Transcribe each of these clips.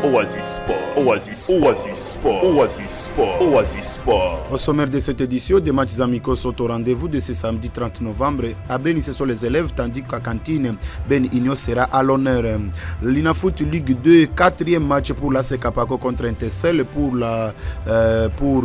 Oasis Sport, Oasis, Oasis Sport, Oasis Sport, Oasis Sport. Au sommaire de cette édition, des matchs amicaux sont au rendez-vous de ce samedi 30 novembre. À Beni, ce sont les élèves, tandis qu'à Cantine, Ben Igno sera à l'honneur. L'Inafoot Ligue 2, quatrième match pour l'AS Kapako contre Intessel pour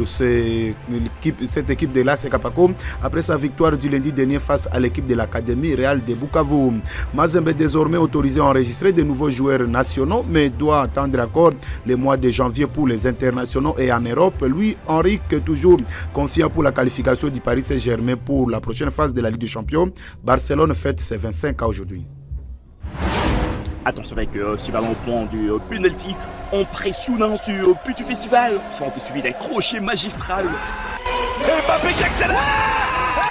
cette équipe de l'AS Kapako après sa victoire du lundi dernier face à l'équipe de l'Académie Real de Bukavu. Mazembe désormais autorisé à enregistrer de nouveaux joueurs nationaux, mais doit attendre encore le mois de janvier pour les internationaux et en Europe. Lui, Henrique, toujours confiant pour la qualification du Paris Saint-Germain pour la prochaine phase de la Ligue des Champions. Barcelone fête ses 25 ans aujourd'hui. Attention avec ce ballon au point du penalty en pressionnant sur but du festival. Fente suivi d'un crochet magistral. Mbappé qui accélère.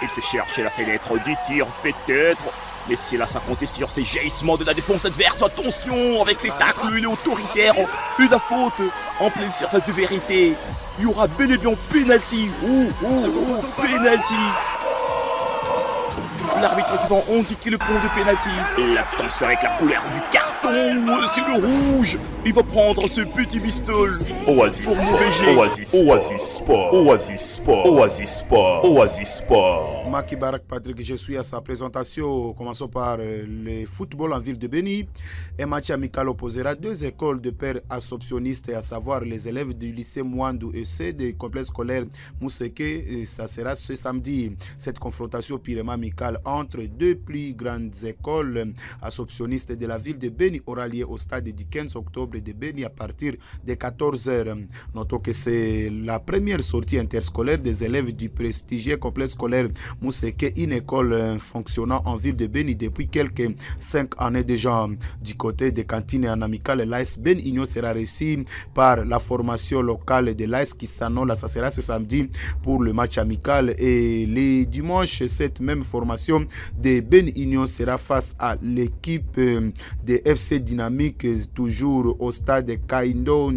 Il se cherche la fenêtre du tir peut-être. Mais c'est là ça comptait sur ces jaillissements de la défense adverse. Attention avec ses tacles, il est autoritaire. Une la faute en pleine surface de vérité. Il y aura bel et bien penalty. Penalty. L'arbitre qui va indiquer le point de penalty. Et attention avec la couleur du carton, c'est le rouge. Il va prendre ce petit bistol. Oasis Sport, Oasis, Oasis Sport, Oasis Sport, Oasis Sport, Oasis Sport. Maki Barak Patrick, je suis à sa présentation. Commençons par le football en ville de Beni. Un match amical opposera deux écoles de pairs assomptionnistes, à savoir les élèves du lycée Mwandou EC des complexes scolaires Mousseke. Ça sera ce samedi. Cette confrontation purement amicale entre deux plus grandes écoles assomptionnistes de la ville de Beni aura lieu au stade du 15 octobre de Beni à partir de 14h. Notons que c'est la première sortie interscolaire des élèves du prestigieux complexe scolaire Mousseke, une école fonctionnant en ville de Beni depuis quelques 5 années déjà. Du côté des cantines en amical, l'AS Ben Igno sera reçu par la formation locale de l'AS Kisano. Ça sera ce samedi pour le match amical, et les dimanches, cette même formation de Ben Igno sera face à l'équipe de FC Dynamique, toujours au stade Kaindo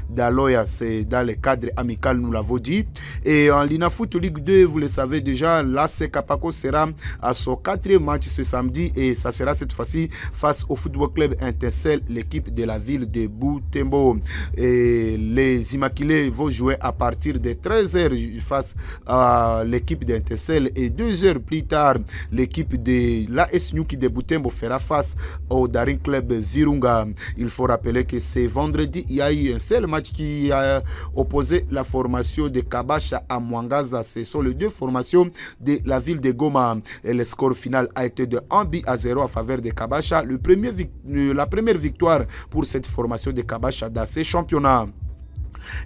d'Aloya. C'est dans le cadre amical, nous l'avons dit. Et en l'Inafoot Ligue 2, vous le savez déjà, l'AS Kapako sera à son quatrième match ce samedi, et ça sera cette fois-ci face au Football Club Intessel, l'équipe de la ville de Butembo. Et les Immaculés vont jouer à partir de 13h face à l'équipe d'Intessel, et 2 heures plus tard, l'équipe de l'AS Nyuki de Butembo fera face au Daring Club Virunga. Il faut rappeler que c'est vendredi, il y a eu un seul match qui a opposé la formation de Kabasha à Mwangaza. Ce sont les deux formations de la ville de Goma, et le score final a été de 1-0 en faveur de Kabasha. La première victoire pour cette formation de Kabasha dans ces championnats.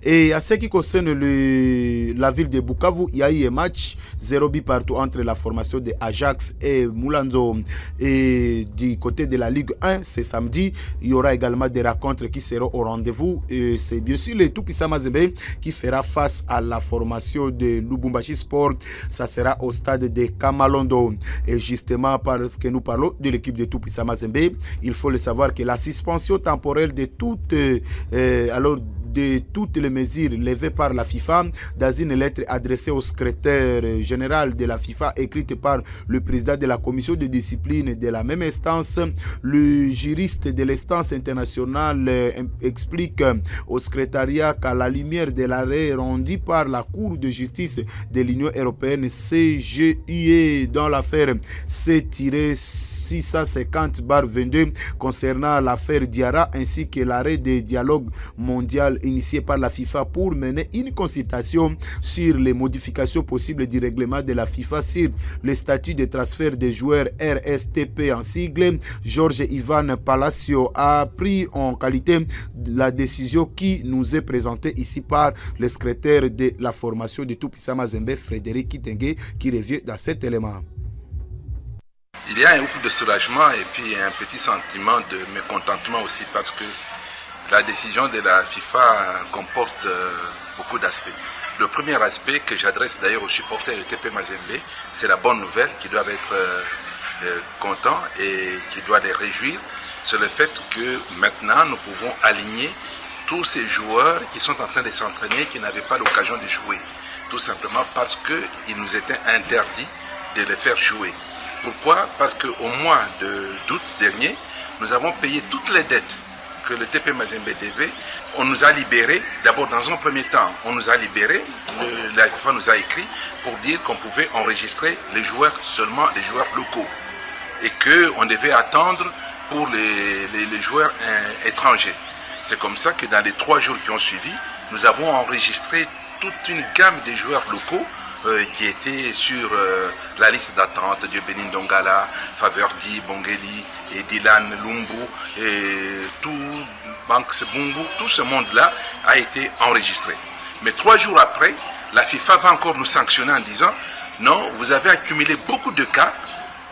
Et à ce qui concerne la ville de Bukavu, il y a eu un match 0 but partout entre la formation de Ajax et Mulanzo. Et du côté de la Ligue 1, c'est samedi, il y aura également des rencontres qui seront au rendez-vous. Et c'est bien sûr le Tout-Puissant Mazembe qui fera face à la formation de Lubumbashi Sport. Ça sera au stade de Kamalondo. Et justement, parce que nous parlons de l'équipe de Tout-Puissant Mazembe, il faut le savoir que la suspension temporelle de toutes les mesures levées par la FIFA dans une lettre adressée au secrétaire général de la FIFA, écrite par le président de la commission de discipline de la même instance. Le juriste de l'instance internationale explique au secrétariat qu'à la lumière de l'arrêt rendu par la Cour de justice de l'Union européenne CJUE dans l'affaire C-650/22 concernant l'affaire Diarra, ainsi que l'arrêt des dialogues mondial initié par la FIFA pour mener une consultation sur les modifications possibles du règlement de la FIFA sur le statut de transfert des joueurs RSTP en sigle. Georges Ivan Palacio a pris en qualité la décision qui nous est présentée ici par le secrétaire de la formation de Tout-Puissant Mazembe, Frédéric Kitenge, qui revient dans cet élément. Il y a un ouf de soulagement et puis un petit sentiment de mécontentement aussi, parce que la décision de la FIFA comporte beaucoup d'aspects. Le premier aspect que j'adresse d'ailleurs aux supporters de TP Mazembe, c'est la bonne nouvelle qui doivent être contents et qui doit les réjouir, c'est le fait que maintenant nous pouvons aligner tous ces joueurs qui sont en train de s'entraîner, qui n'avaient pas l'occasion de jouer, tout simplement parce qu'il nous était interdit de les faire jouer. Pourquoi? Parce qu'au mois d'août dernier, nous avons payé toutes les dettes que le TP Mazembe DV, on nous a libérés, d'abord dans un premier temps, on nous a libérés, la FIFA nous a écrit pour dire qu'on pouvait enregistrer les joueurs, seulement les joueurs locaux, et qu'on devait attendre pour les joueurs étrangers. C'est comme ça que dans les 3 jours qui ont suivi, nous avons enregistré toute une gamme de joueurs locaux qui étaient sur la liste d'attente de Benin Dongala, Faveur Di, Bongeli, et Dylan Lumbu, et tout Banks Bungu, tout ce monde-là a été enregistré. Mais 3 jours après, la FIFA va encore nous sanctionner en disant non, vous avez accumulé beaucoup de cas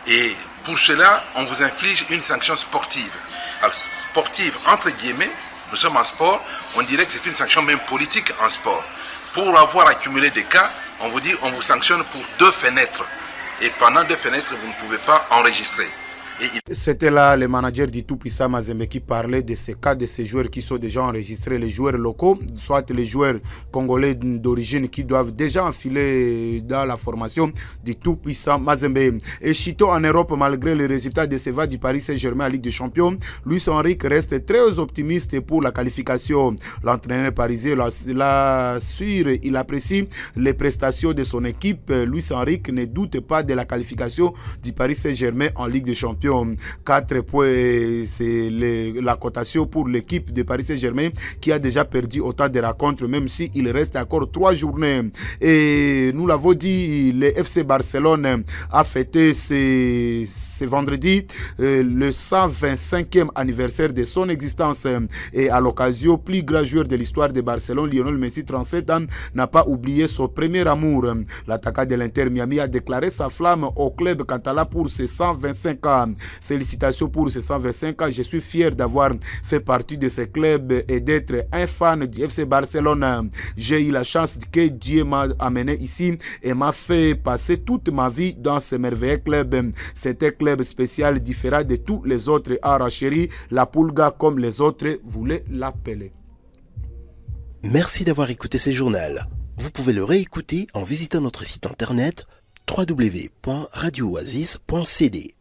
et pour cela, on vous inflige une sanction sportive. Alors, sportive, entre guillemets, nous sommes en sport, on dirait que c'est une sanction même politique en sport. Pour avoir accumulé des cas, on vous dit, on vous sanctionne pour 2 fenêtres. Et pendant 2 fenêtres, vous ne pouvez pas enregistrer. C'était là le manager du tout-puissant Mazembe qui parlait de ces cas de ces joueurs qui sont déjà enregistrés, les joueurs locaux, soit les joueurs congolais d'origine qui doivent déjà enfiler dans la formation du tout-puissant Mazembe. Et Chito en Europe, malgré les résultats décevants du Paris Saint-Germain en Ligue des Champions, Luis Enrique reste très optimiste pour la qualification. L'entraîneur parisien l'assure, il apprécie les prestations de son équipe. Luis Enrique ne doute pas de la qualification du Paris Saint-Germain en Ligue des Champions. 4 points, c'est la cotation pour l'équipe de Paris Saint-Germain qui a déjà perdu autant de rencontres, même s'il reste encore 3 journées. Et nous l'avons dit, le FC Barcelone a fêté ce vendredi le 125e anniversaire de son existence. Et à l'occasion, plus grand joueur de l'histoire de Barcelone, Lionel Messi, 37 ans, n'a pas oublié son premier amour. L'attaquant de l'Inter Miami a déclaré sa flamme au club Catala pour ses 125 ans. Félicitations pour ces 125 ans. Je suis fier d'avoir fait partie de ce club et d'être un fan du FC Barcelone. J'ai eu la chance que Dieu m'a amené ici et m'a fait passer toute ma vie dans ce merveilleux club. C'est un club spécial, différent de tous les autres. Arachéri, la Pulga, comme les autres voulaient l'appeler. Merci d'avoir écouté ce journal. Vous pouvez le réécouter en visitant notre site internet www.radiooasis.cd.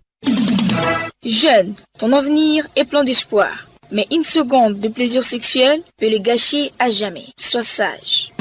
Jeune, ton avenir est plein d'espoir. Mais une seconde de plaisir sexuel peut le gâcher à jamais. Sois sage.